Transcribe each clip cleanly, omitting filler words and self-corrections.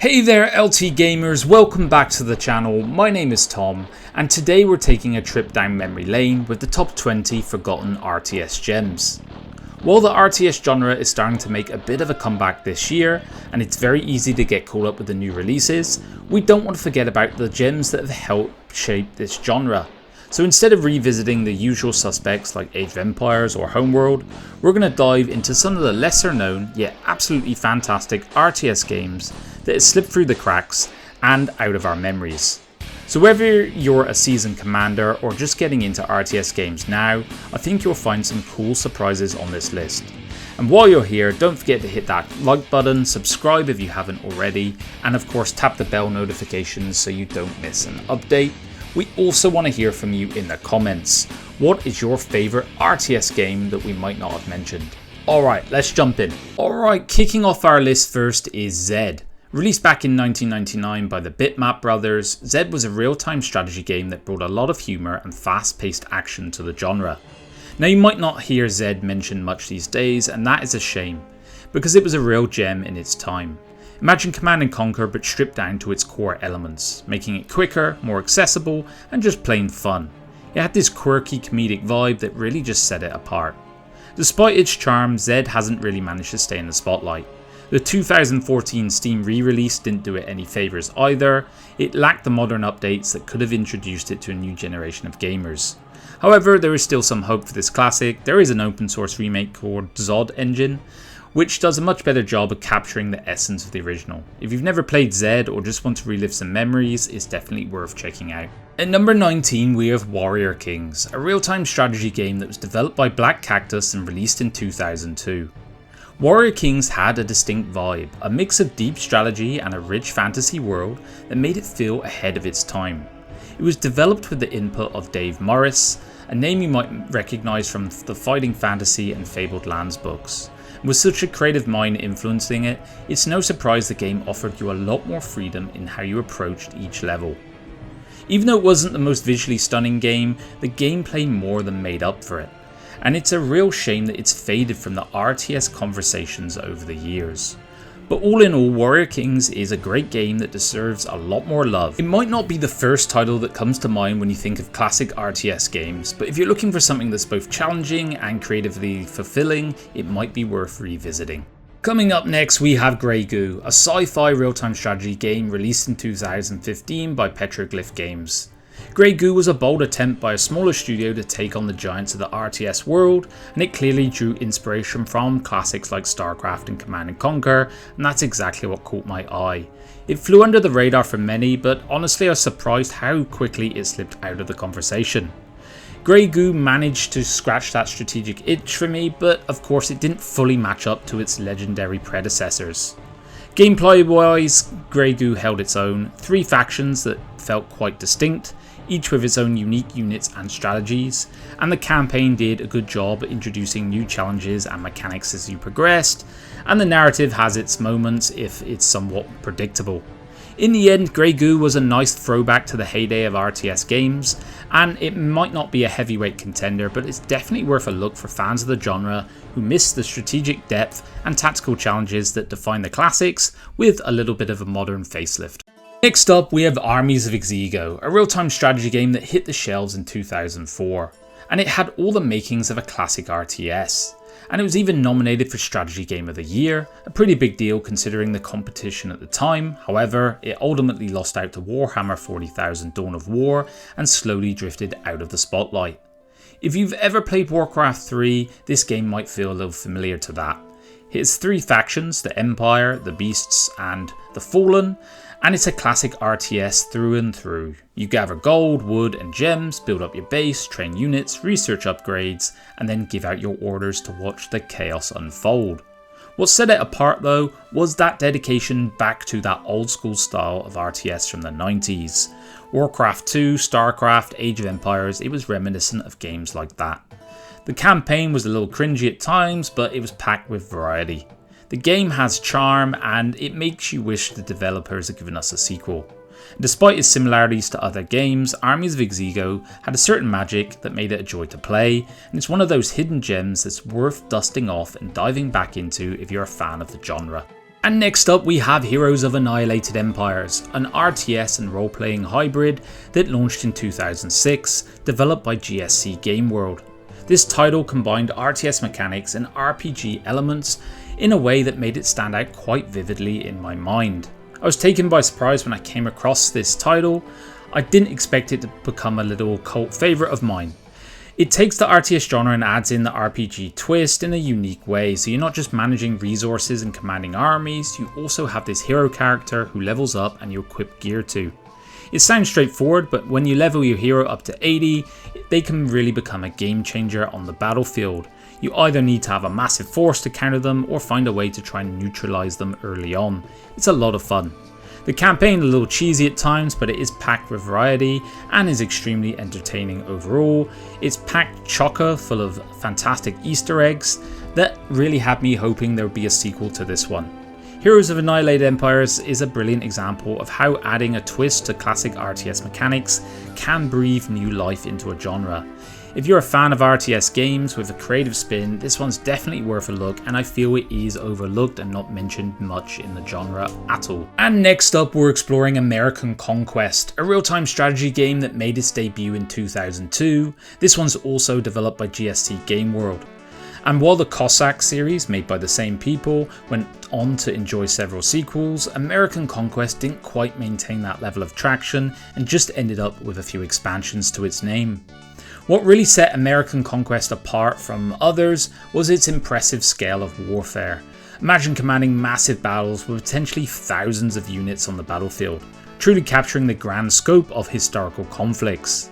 Hey there LT gamers, welcome back to the channel. My name is Tom and today we're taking a trip down memory lane with the top 20 forgotten RTS gems. While the RTS genre is starting to make a bit of a comeback this year and it's very easy to get caught up with the new releases, we don't want to forget about the gems that have helped shape this genre. So instead of revisiting the usual suspects like Age of Empires or Homeworld, we're going to dive into some of the lesser known yet absolutely fantastic RTS games that has slipped through the cracks and out of our memories. So whether you're a seasoned commander or just getting into RTS games now, I think you'll find some cool surprises on this list. And while you're here, don't forget to hit that like button, subscribe if you haven't already, and of course tap the bell notifications so you don't miss an update. We also want to hear from you in the comments. What is your favourite RTS game that we might not have mentioned? Alright, let's jump in. Alright, kicking off our list first is Zed. Released back in 1999 by the Bitmap brothers, Zed was a real-time strategy game that brought a lot of humour and fast-paced action to the genre. Now you might not hear Zed mentioned much these days, and that is a shame, because it was a real gem in its time. Imagine Command & Conquer but stripped down to its core elements, making it quicker, more accessible, and just plain fun. It had this quirky comedic vibe that really just set it apart. Despite its charm, Zed hasn't really managed to stay in the spotlight. The 2014 Steam re-release didn't do it any favours either. It lacked the modern updates that could have introduced it to a new generation of gamers. However, there is still some hope for this classic. There is an open source remake called Zod Engine, which does a much better job of capturing the essence of the original. If you've never played Zed or just want to relive some memories, it's definitely worth checking out. At number 19 we have Warrior Kings, a real-time strategy game that was developed by Black Cactus and released in 2002. Warrior Kings had a distinct vibe, a mix of deep strategy and a rich fantasy world that made it feel ahead of its time. It was developed with the input of Dave Morris, a name you might recognise from the Fighting Fantasy and Fabled Lands books. With such a creative mind influencing it, it's no surprise the game offered you a lot more freedom in how you approached each level. Even though it wasn't the most visually stunning game, the gameplay more than made up for it. And it's a real shame that it's faded from the RTS conversations over the years. But all in all, Warrior Kings is a great game that deserves a lot more love. It might not be the first title that comes to mind when you think of classic RTS games, but if you're looking for something that's both challenging and creatively fulfilling, it might be worth revisiting. Coming up next we have Grey Goo, a sci-fi real-time strategy game released in 2015 by Petroglyph Games. Grey Goo was a bold attempt by a smaller studio to take on the giants of the RTS world, and it clearly drew inspiration from classics like StarCraft and Command & Conquer, and that's exactly what caught my eye. It flew under the radar for many, but honestly I was surprised how quickly it slipped out of the conversation. Grey Goo managed to scratch that strategic itch for me, but of course it didn't fully match up to its legendary predecessors. Gameplay wise, Grey Goo held its own, 3 factions that felt quite distinct, each with its own unique units and strategies, and the campaign did a good job introducing new challenges and mechanics as you progressed, and the narrative has its moments if it's somewhat predictable. In the end, Grey Goo was a nice throwback to the heyday of RTS games, and it might not be a heavyweight contender, but it's definitely worth a look for fans of the genre who miss the strategic depth and tactical challenges that define the classics with a little bit of a modern facelift. Next up we have Armies of Exigo, a real-time strategy game that hit the shelves in 2004, and it had all the makings of a classic RTS. And it was even nominated for Strategy Game of the Year, a pretty big deal considering the competition at the time. However, it ultimately lost out to Warhammer 40,000 Dawn of War and slowly drifted out of the spotlight. If you've ever played Warcraft 3, this game might feel a little familiar to that. It has 3 factions, the Empire, the Beasts and the Fallen, and it's a classic RTS through and through. You gather gold, wood and gems, build up your base, train units, research upgrades, and then give out your orders to watch the chaos unfold. What set it apart though was that dedication back to that old school style of RTS from the 90s. Warcraft 2, StarCraft, Age of Empires, it was reminiscent of games like that. The campaign was a little cringy at times, but it was packed with variety. The game has charm and it makes you wish the developers had given us a sequel. Despite its similarities to other games, Armies of Exigo had a certain magic that made it a joy to play, and it's one of those hidden gems that's worth dusting off and diving back into if you're a fan of the genre. And next up we have Heroes of Annihilated Empires, an RTS and role-playing hybrid that launched in 2006, developed by GSC Game World. This title combined RTS mechanics and RPG elements in a way that made it stand out quite vividly in my mind. I was taken by surprise when I came across this title. I didn't expect it to become a little cult favourite of mine. It takes the RTS genre and adds in the RPG twist in a unique way, so you're not just managing resources and commanding armies, you also have this hero character who levels up and you equip gear to. It sounds straightforward, but when you level your hero up to 80, they can really become a game changer on the battlefield. You either need to have a massive force to counter them or find a way to try and neutralize them early on. It's a lot of fun. The campaign is a little cheesy at times, but it is packed with variety and is extremely entertaining overall. It's packed chocker full of fantastic Easter eggs that really had me hoping there would be a sequel to this one. Heroes of Annihilated Empires is a brilliant example of how adding a twist to classic RTS mechanics can breathe new life into a genre. If you're a fan of RTS games with a creative spin, this one's definitely worth a look, and I feel it is overlooked and not mentioned much in the genre at all. And next up we're exploring American Conquest, a real-time strategy game that made its debut in 2002. This one's also developed by GSC Game World. And while the Cossack series, made by the same people, went on to enjoy several sequels, American Conquest didn't quite maintain that level of traction and just ended up with a few expansions to its name. What really set American Conquest apart from others was its impressive scale of warfare. Imagine commanding massive battles with potentially thousands of units on the battlefield, truly capturing the grand scope of historical conflicts.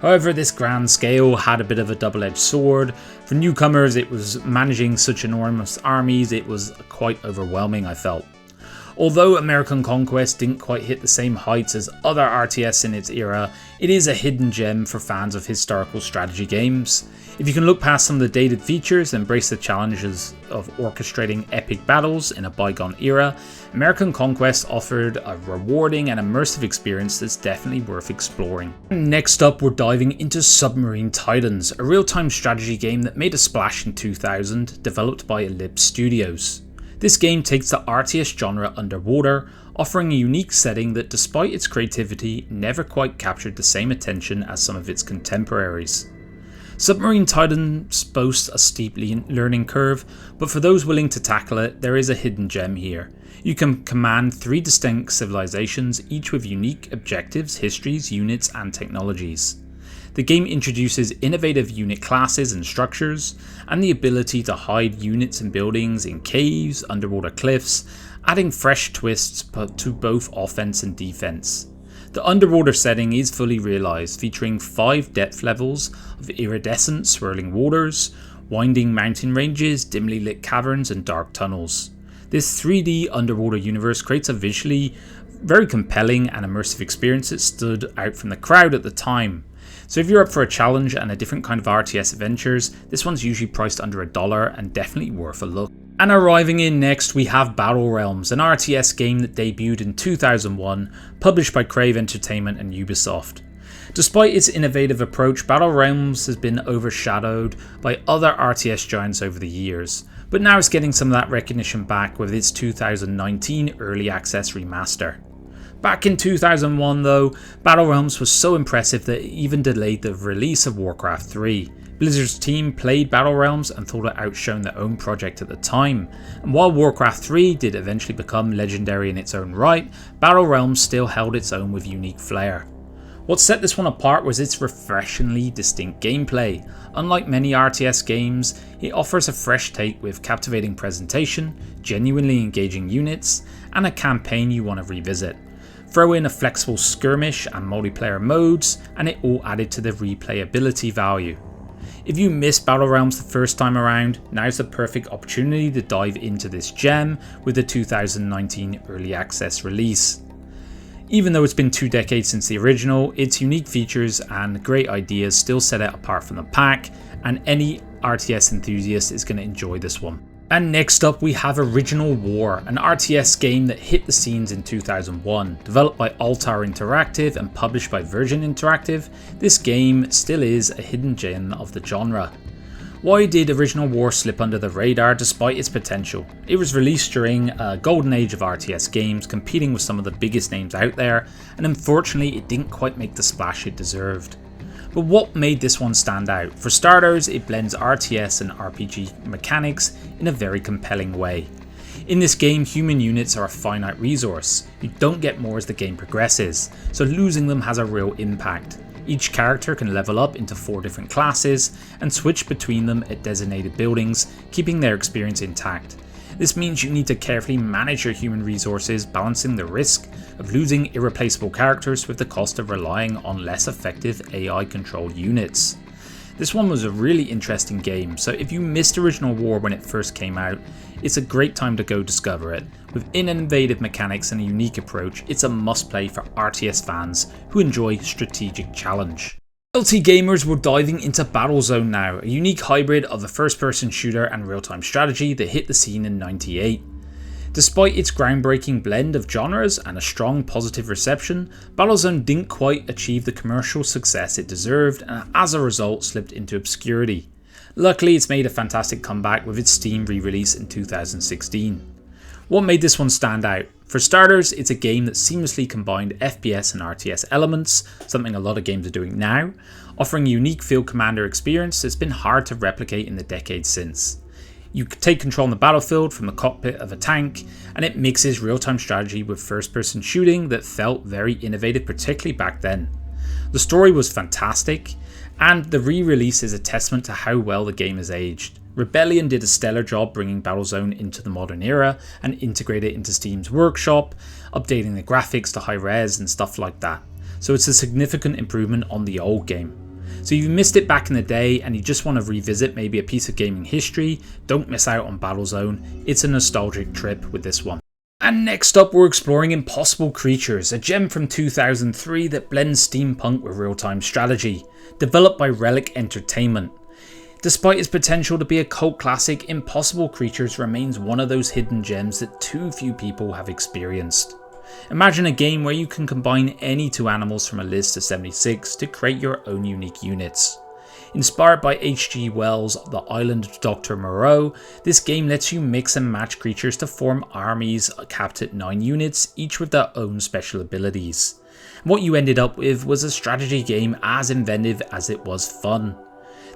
However, this grand scale had a bit of a double-edged sword. For newcomers, it was managing such enormous armies, it was quite overwhelming, I felt. Although American Conquest didn't quite hit the same heights as other RTS in its era, it is a hidden gem for fans of historical strategy games. If you can look past some of the dated features and embrace the challenges of orchestrating epic battles in a bygone era, American Conquest offered a rewarding and immersive experience that's definitely worth exploring. Next up, we're diving into Submarine Titans, a real-time strategy game that made a splash in 2000, developed by Ellipse Studios. This game takes the RTS genre underwater, offering a unique setting that, despite its creativity, never quite captured the same attention as some of its contemporaries. Submarine Titans boasts a steep learning curve, but for those willing to tackle it, there is a hidden gem here. You can command 3 distinct civilizations, each with unique objectives, histories, units, and technologies. The game introduces innovative unit classes and structures, and the ability to hide units and buildings in caves, underwater cliffs, adding fresh twists to both offense and defense. The underwater setting is fully realized, featuring 5 depth levels of iridescent swirling waters, winding mountain ranges, dimly lit caverns, and dark tunnels. This 3D underwater universe creates a visually very compelling and immersive experience that stood out from the crowd at the time. So if you're up for a challenge and a different kind of RTS adventures, this one's usually priced under $1 and definitely worth a look. And arriving in next, we have Battle Realms, an RTS game that debuted in 2001, published by Crave Entertainment and Ubisoft. Despite its innovative approach, Battle Realms has been overshadowed by other RTS giants over the years, but now it's getting some of that recognition back with its 2019 Early Access remaster. Back in 2001 though, Battle Realms was so impressive that it even delayed the release of Warcraft 3. Blizzard's team played Battle Realms and thought it outshone their own project at the time, and while Warcraft 3 did eventually become legendary in its own right, Battle Realms still held its own with unique flair. What set this one apart was its refreshingly distinct gameplay. Unlike many RTS games, it offers a fresh take with captivating presentation, genuinely engaging units, and a campaign you want to revisit. Throw in a flexible skirmish and multiplayer modes, and it all added to the replayability value. If you missed Battle Realms the first time around, now's the perfect opportunity to dive into this gem with the 2019 Early Access release. Even though it's been 2 decades since the original, its unique features and great ideas still set it apart from the pack, and any RTS enthusiast is going to enjoy this one. And next up we have Original War, an RTS game that hit the scenes in 2001. Developed by Altar Interactive and published by Virgin Interactive, this game still is a hidden gem of the genre. Why did Original War slip under the radar despite its potential? It was released during a golden age of RTS games, competing with some of the biggest names out there, and unfortunately it didn't quite make the splash it deserved. But what made this one stand out? For starters, it blends RTS and RPG mechanics in a very compelling way. In this game, human units are a finite resource. You don't get more as the game progresses, so losing them has a real impact. Each character can level up into 4 different classes and switch between them at designated buildings, keeping their experience intact. This means you need to carefully manage your human resources, balancing the risk of losing irreplaceable characters with the cost of relying on less effective AI controlled units. This one was a really interesting game, so if you missed Original War when it first came out, it's a great time to go discover it. With innovative mechanics and a unique approach, it's a must play for RTS fans who enjoy strategic challenge. LT gamers, we're diving into Battlezone now, a unique hybrid of a first-person shooter and real-time strategy that hit the scene in '98. Despite its groundbreaking blend of genres and a strong positive reception, Battlezone didn't quite achieve the commercial success it deserved and as a result slipped into obscurity. Luckily, it's made a fantastic comeback with its Steam re-release in 2016. What made this one stand out? For starters, it's a game that seamlessly combined FPS and RTS elements, something a lot of games are doing now, offering a unique field commander experience that's been hard to replicate in the decades since. You take control on the battlefield from the cockpit of a tank, and it mixes real-time strategy with first-person shooting that felt very innovative, particularly back then. The story was fantastic, and the re-release is a testament to how well the game has aged. Rebellion did a stellar job bringing Battlezone into the modern era and integrate it into Steam's workshop, updating the graphics to high res and stuff like that. So it's a significant improvement on the old game. So if you missed it back in the day and you just want to revisit maybe a piece of gaming history, don't miss out on Battlezone. It's a nostalgic trip with this one. And next up, we're exploring Impossible Creatures, a gem from 2003 that blends steampunk with real-time strategy, developed by Relic Entertainment. Despite its potential to be a cult classic, Impossible Creatures remains one of those hidden gems that too few people have experienced. Imagine a game where you can combine any 2 animals from a list of 76 to create your own unique units. Inspired by H.G. Wells' The Island of Dr. Moreau, this game lets you mix and match creatures to form armies capped at 9 units, each with their own special abilities. What you ended up with was a strategy game as inventive as it was fun.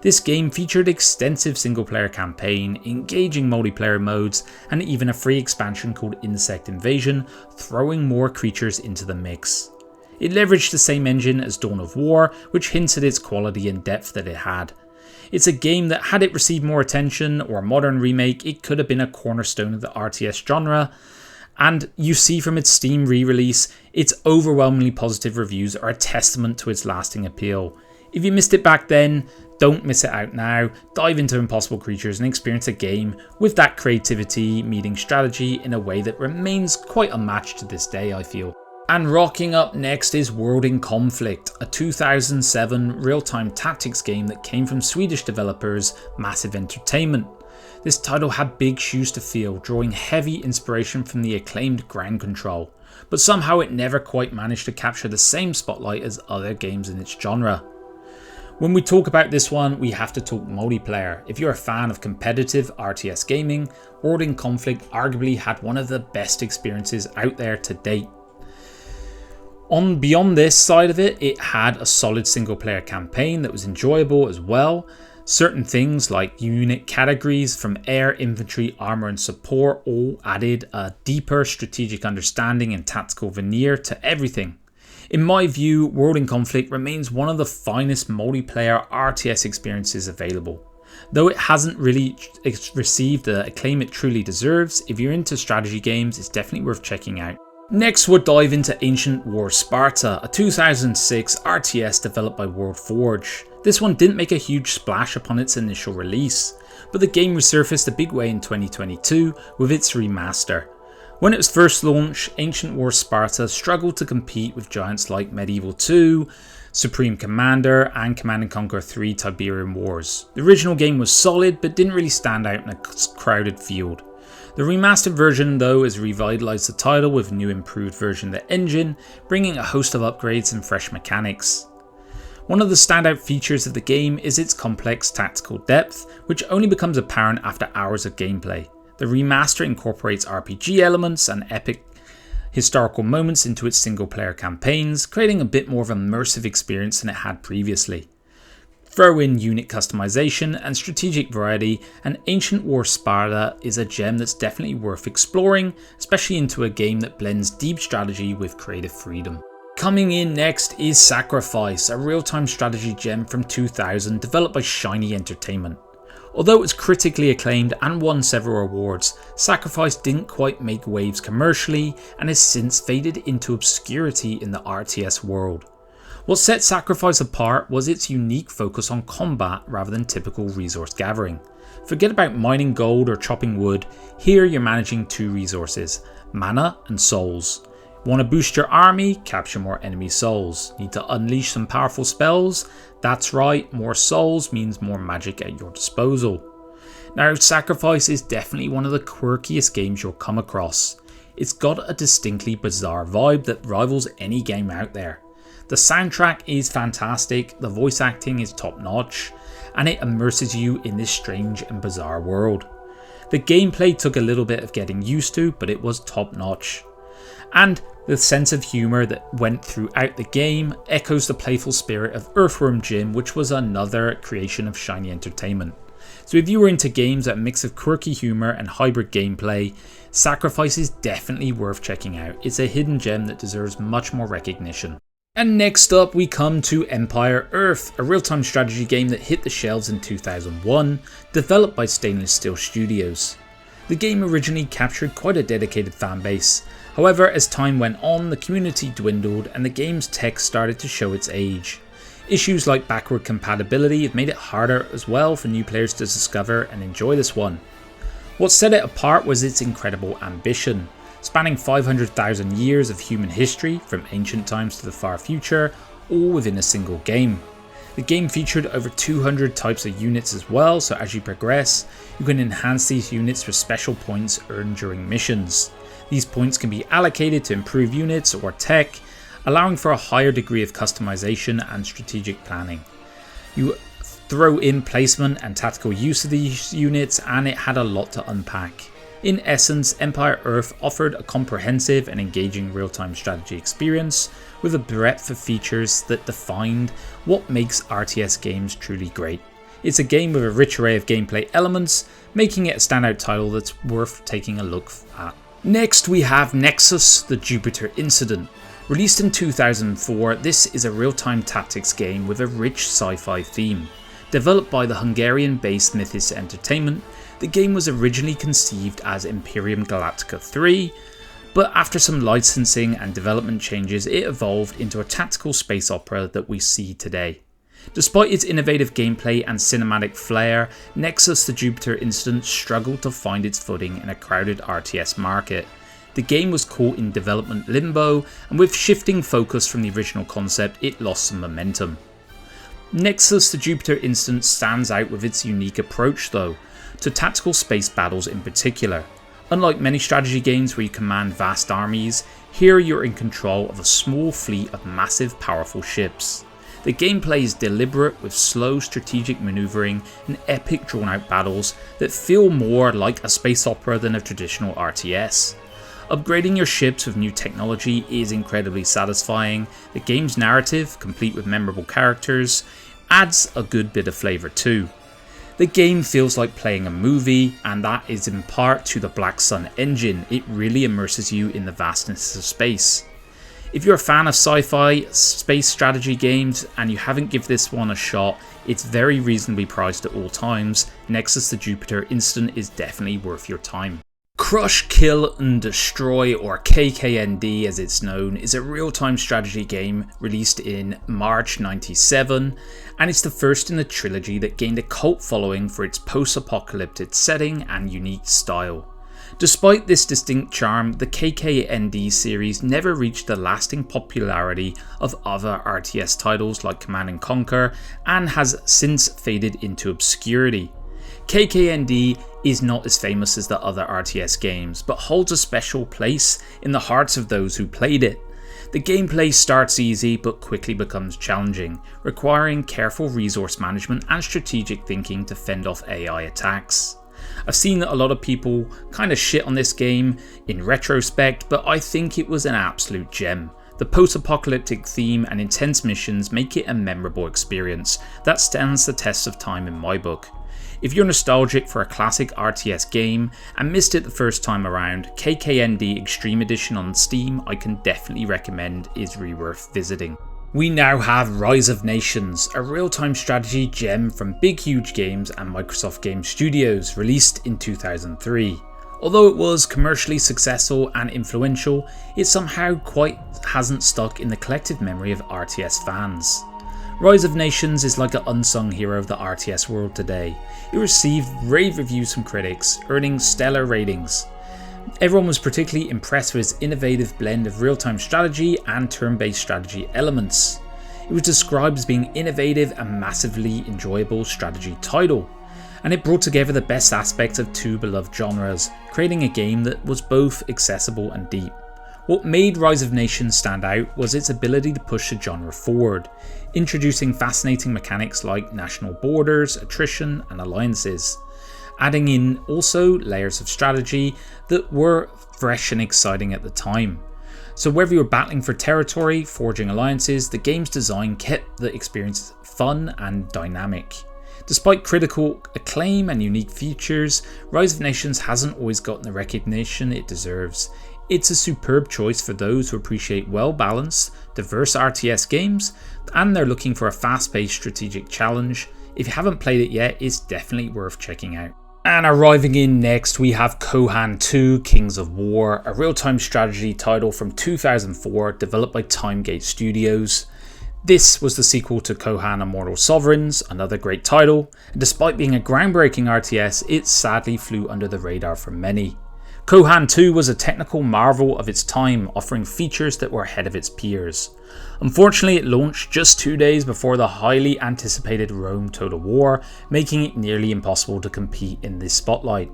This game featured extensive single-player campaign, engaging multiplayer modes, and even a free expansion called Insect Invasion, throwing more creatures into the mix. It leveraged the same engine as Dawn of War, which hints at its quality and depth that it had. It's a game that, had it received more attention or a modern remake, it could have been a cornerstone of the RTS genre, and you see from its Steam re-release, its overwhelmingly positive reviews are a testament to its lasting appeal. If you missed it back then, don't miss it out now. Dive into Impossible Creatures and experience a game with that creativity meeting strategy in a way that remains quite unmatched to this day, I feel. And rocking up next is World in Conflict, a 2007 real-time tactics game that came from Swedish developers Massive Entertainment. This title had big shoes to fill, drawing heavy inspiration from the acclaimed Ground Control, but somehow it never quite managed to capture the same spotlight as other games in its genre. When we talk about this one, we have to talk multiplayer. If you're a fan of competitive RTS gaming, World in Conflict arguably had one of the best experiences out there to date. Beyond this side of it, it had a solid single player campaign that was enjoyable as well. Certain things like unit categories from air, infantry, armor and support all added a deeper strategic understanding and tactical veneer to everything. In my view, World in Conflict remains one of the finest multiplayer RTS experiences available. Though it hasn't really received the acclaim it truly deserves, if you're into strategy games, it's definitely worth checking out. Next, we'll dive into Ancient War Sparta, a 2006 RTS developed by WorldForge. This one didn't make a huge splash upon its initial release, but the game resurfaced a big way in 2022 with its remaster. When it was first launched, Ancient War Sparta struggled to compete with giants like Medieval 2, Supreme Commander, and Command & Conquer 3 Tiberian Wars. The original game was solid, but didn't really stand out in a crowded field. The remastered version, though, has revitalized the title with a new improved version of the engine, bringing a host of upgrades and fresh mechanics. One of the standout features of the game is its complex tactical depth, which only becomes apparent after hours of gameplay. The remaster incorporates RPG elements and epic historical moments into its single player campaigns, creating a bit more of an immersive experience than it had previously. Throw in unit customization and strategic variety, and Ancient War Sparta is a gem that's definitely worth exploring, especially into a game that blends deep strategy with creative freedom. Coming in next is Sacrifice, a real-time strategy gem from 2000 developed by Shiny Entertainment. Although it was critically acclaimed and won several awards, Sacrifice didn't quite make waves commercially and has since faded into obscurity in the RTS world. What set Sacrifice apart was its unique focus on combat rather than typical resource gathering. Forget about mining gold or chopping wood, here you're managing two resources, mana and souls. Want to boost your army? Capture more enemy souls. Need to unleash some powerful spells? That's right, more souls means more magic at your disposal. Now, Sacrifice is definitely one of the quirkiest games you'll come across. It's got a distinctly bizarre vibe that rivals any game out there. The soundtrack is fantastic, the voice acting is top notch, and it immerses you in this strange and bizarre world. The gameplay took a little bit of getting used to, but it was top notch. And the sense of humour that went throughout the game echoes the playful spirit of Earthworm Jim, which was another creation of Shiny Entertainment. So if you were into games that mix of quirky humour and hybrid gameplay, Sacrifice is definitely worth checking out. It's a hidden gem that deserves much more recognition. And next up we come to Empire Earth, a real-time strategy game that hit the shelves in 2001, developed by Stainless Steel Studios. The game originally captured quite a dedicated fanbase. However, as time went on, the community dwindled and the game's tech started to show its age. Issues like backward compatibility have made it harder as well for new players to discover and enjoy this one. What set it apart was its incredible ambition, spanning 500,000 years of human history from ancient times to the far future, all within a single game. The game featured over 200 types of units as well, so as you progress, you can enhance these units with special points earned during missions. These points can be allocated to improve units or tech, allowing for a higher degree of customization and strategic planning. You throw in placement and tactical use of these units, and it had a lot to unpack. In essence, Empire Earth offered a comprehensive and engaging real-time strategy experience with a breadth of features that defined what makes RTS games truly great. It's a game with a rich array of gameplay elements, making it a standout title that's worth taking a look at. Next we have Nexus, the Jupiter Incident. Released in 2004, this is a real-time tactics game with a rich sci-fi theme. Developed by the Hungarian-based Mythos Entertainment, the game was originally conceived as Imperium Galactica 3, but after some licensing and development changes, it evolved into a tactical space opera that we see today. Despite its innovative gameplay and cinematic flair, Nexus the Jupiter Incident struggled to find its footing in a crowded RTS market. The game was caught in development limbo, and with shifting focus from the original concept, it lost some momentum. Nexus the Jupiter Incident stands out with its unique approach though, to tactical space battles in particular. Unlike many strategy games where you command vast armies, here you're in control of a small fleet of massive powerful ships. The gameplay is deliberate with slow strategic maneuvering and epic drawn out battles that feel more like a space opera than a traditional RTS. Upgrading your ships with new technology is incredibly satisfying. The game's narrative, complete with memorable characters, adds a good bit of flavour too. The game feels like playing a movie, and that is in part to the Black Sun engine. It really immerses you in the vastness of space. If you're a fan of sci-fi, space strategy games, and you haven't given this one a shot, it's very reasonably priced at all times. Nexus the Jupiter Incident is definitely worth your time. Krush Kill N Destroy, or KKND as it's known, is a real-time strategy game released in March 97, and it's the first in the trilogy that gained a cult following for its post-apocalyptic setting and unique style. Despite this distinct charm, the KKND series never reached the lasting popularity of other RTS titles like Command & Conquer, and has since faded into obscurity. KKND is not as famous as the other RTS games, but holds a special place in the hearts of those who played it. The gameplay starts easy but quickly becomes challenging, requiring careful resource management and strategic thinking to fend off AI attacks. I've seen a lot of people kind of shit on this game in retrospect, but I think it was an absolute gem. The post-apocalyptic theme and intense missions make it a memorable experience that stands the test of time in my book. If you're nostalgic for a classic RTS game and missed it the first time around, KKND Extreme Edition on Steam I can definitely recommend is worth visiting. We now have Rise of Nations, a real-time strategy gem from Big Huge Games and Microsoft Game Studios, released in 2003. Although it was commercially successful and influential, it somehow quite hasn't stuck in the collective memory of RTS fans. Rise of Nations is like an unsung hero of the RTS world today. It received rave reviews from critics, earning stellar ratings. Everyone was particularly impressed with its innovative blend of real-time strategy and turn-based strategy elements. It was described as being innovative and massively enjoyable strategy title, and it brought together the best aspects of two beloved genres, creating a game that was both accessible and deep. What made Rise of Nations stand out was its ability to push the genre forward, introducing fascinating mechanics like national borders, attrition, and alliances, adding in also layers of strategy that were fresh and exciting at the time. So whether you're battling for territory, forging alliances, the game's design kept the experience fun and dynamic. Despite critical acclaim and unique features, Rise of Nations hasn't always gotten the recognition it deserves. It's a superb choice for those who appreciate well-balanced, diverse RTS games, and they're looking for a fast-paced strategic challenge. If you haven't played it yet, it's definitely worth checking out. And arriving in next, we have Kohan 2 Kings of War, a real-time strategy title from 2004 developed by Timegate Studios. This was the sequel to Kohan Immortal Sovereigns, another great title, and despite being a groundbreaking RTS, it sadly flew under the radar for many. Kohan 2 was a technical marvel of its time, offering features that were ahead of its peers. Unfortunately, it launched just 2 days before the highly anticipated Rome Total War, making it nearly impossible to compete in this spotlight.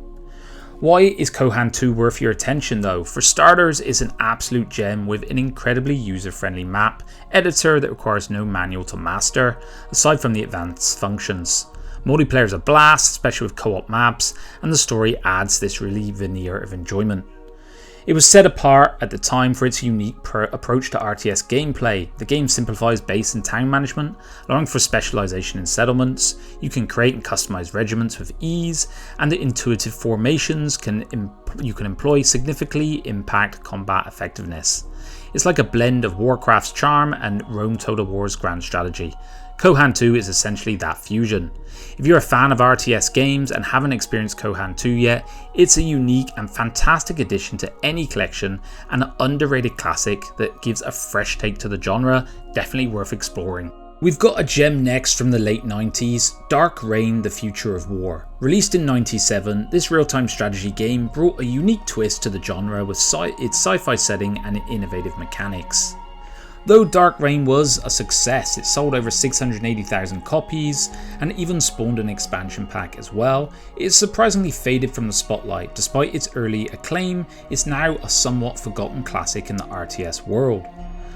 Why is Kohan 2 worth your attention though? For starters, it's an absolute gem with an incredibly user-friendly map editor that requires no manual to master, aside from the advanced functions. Multiplayer is a blast, especially with co-op maps, and the story adds this really veneer of enjoyment. It was set apart at the time for its unique approach to RTS gameplay. The game simplifies base and town management, allowing for specialization in settlements. You can create and customize regiments with ease, and the intuitive formations you can employ significantly impact combat effectiveness. It's like a blend of Warcraft's charm and Rome Total War's grand strategy. Kohan 2 is essentially that fusion. If you're a fan of RTS games and haven't experienced Kohan 2 yet, it's a unique and fantastic addition to any collection and an underrated classic that gives a fresh take to the genre, definitely worth exploring. We've got a gem next from the late 90s, Dark Reign: The Future of War. Released in 97, this real-time strategy game brought a unique twist to the genre with its sci-fi setting and innovative mechanics. Though Dark Reign was a success, it sold over 680,000 copies and even spawned an expansion pack as well, it is surprisingly faded from the spotlight. Despite its early acclaim, it's now a somewhat forgotten classic in the RTS world.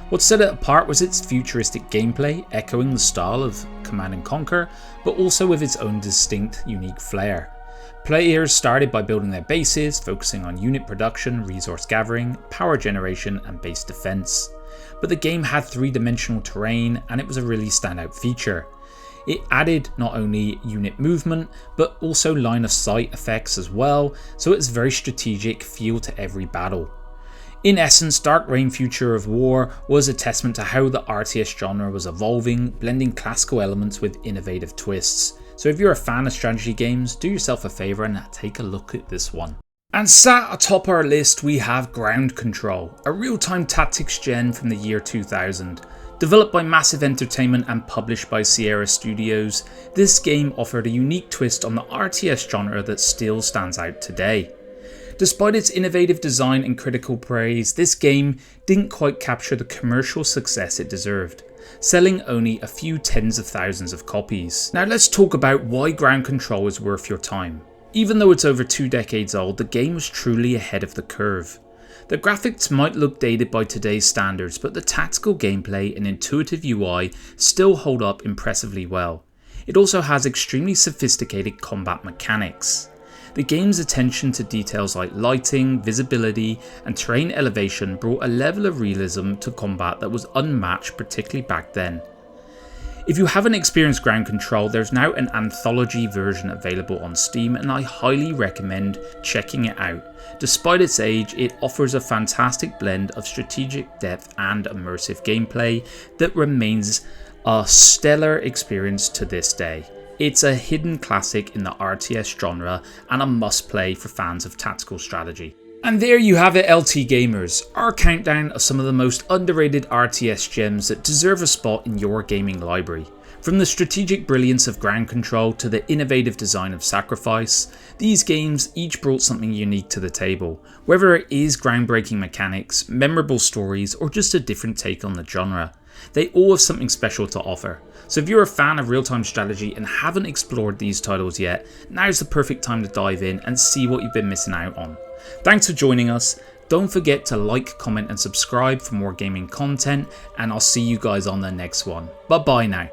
What set it apart was its futuristic gameplay, echoing the style of Command & Conquer, but also with its own distinct, unique flair. Players started by building their bases, focusing on unit production, resource gathering, power generation, and base defense. But the game had three-dimensional terrain, and it was a really standout feature. It added not only unit movement, but also line of sight effects as well, so it's a very strategic feel to every battle. In essence, Dark Reign: Future of War was a testament to how the RTS genre was evolving, blending classical elements with innovative twists. So if you're a fan of strategy games, do yourself a favour and take a look at this one. And sat atop our list we have Ground Control, a real-time tactics gen from the year 2000. Developed by Massive Entertainment and published by Sierra Studios, this game offered a unique twist on the RTS genre that still stands out today. Despite its innovative design and critical praise, this game didn't quite capture the commercial success it deserved, selling only a few tens of thousands of copies. Now let's talk about why Ground Control is worth your time. Even though it's over 2 decades old, the game was truly ahead of the curve. The graphics might look dated by today's standards, but the tactical gameplay and intuitive UI still hold up impressively well. It also has extremely sophisticated combat mechanics. The game's attention to details like lighting, visibility and terrain elevation brought a level of realism to combat that was unmatched, particularly back then. If you haven't experienced ground control, there's now an anthology version available on Steam and I highly recommend checking it out. Despite its age, it offers a fantastic blend of strategic depth and immersive gameplay that remains a stellar experience to this day. It's a hidden classic in the RTS genre and a must play for fans of tactical strategy. And there you have it, LT Gamers, our countdown of some of the most underrated RTS gems that deserve a spot in your gaming library. From the strategic brilliance of ground control to the innovative design of Sacrifice, these games each brought something unique to the table, whether it is groundbreaking mechanics, memorable stories, or just a different take on the genre. They all have something special to offer. So if you're a fan of real-time strategy and haven't explored these titles yet, now's the perfect time to dive in and see what you've been missing out on. Thanks for joining us. Don't forget to like, comment and subscribe for more gaming content, and I'll see you guys on the next one. Bye bye now.